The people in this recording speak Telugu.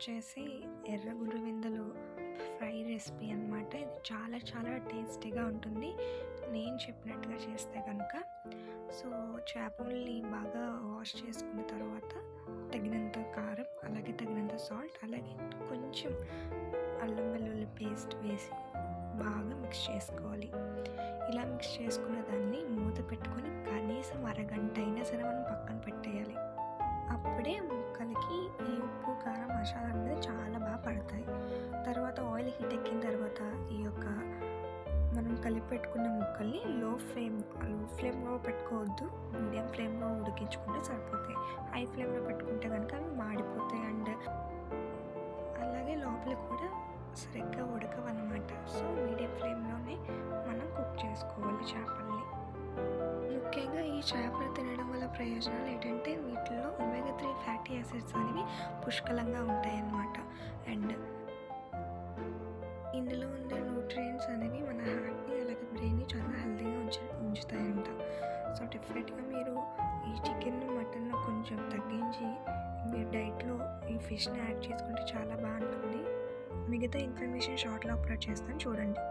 వచ్చేసి ఎర్ర గుర్రవిందలు ఫ్రై రెసిపీ అనమాట. ఇది చాలా చాలా టేస్టీగా ఉంటుంది నేను చెప్పినట్టుగా చేస్తే కనుక. సో చేపల్ని బాగా వాష్ చేసుకున్న తర్వాత తగినంత కారం, అలాగే తగినంత సాల్ట్, అలాగే కొంచెం అల్లం వెల్లుల్లి పేస్ట్ వేసి బాగా మిక్స్ చేసుకోవాలి. ఇలా మిక్స్ చేసుకున్న దాన్ని మూత పెట్టుకొని కనీసం అరగంట అయినా సరే మనం పక్కన పెట్టేయాలి. అప్పుడే ముక్కలకి ఈ ఉప్పు, కారం, మసాలా అనేది చాలా బాగా పడతాయి. తర్వాత ఆయిల్ హీట్ ఎక్కిన తర్వాత ఈ యొక్క మనం కలిపి పెట్టుకున్న ముక్కల్ని లో ఫ్లేమ్లో పెట్టుకోవద్దు, మీడియం ఫ్లేమ్లో ఉడికించుకుంటే సరిపోతాయి. హై ఫ్లేమ్లో పెట్టుకుంటే కనుక అవి మాడిపోతాయి అండ్ అలాగే లోపల కూడా సరిగ్గా ఉడకవన్నమాట. సో మీడియం ఫ్లేమ్లోనే మనం కుక్ చేసుకోవాలి చేపల్ని. ముఖ్యంగా ఈ చేపలు తినడం వల్ల ప్రయోజనాలు ఏంటంటే వీటిల్లో ఒమేగా 3 ఫ్యాటీ యాసిడ్స్ అనేవి పుష్కలంగా ఉంటాయన్నమాట. అండ్ ఇందులో ఉండే న్యూట్రియంట్స్ అనేవి మన హార్ట్ని అలాగే బ్రెయిన్ని చాలా హెల్తీగా ఉంచుతాయంట. సో డెఫినెట్గా మీరు ఈ చికెన్, మటన్ కొంచెం తగ్గించి మీ డైట్లో ఈ ఫిష్ని యాడ్ చేసుకుంటే చాలా బాగుంటుంది. మిగతా ఇన్ఫర్మేషన్ షార్ట్లో అప్లోడ్ చేస్తాను, చూడండి.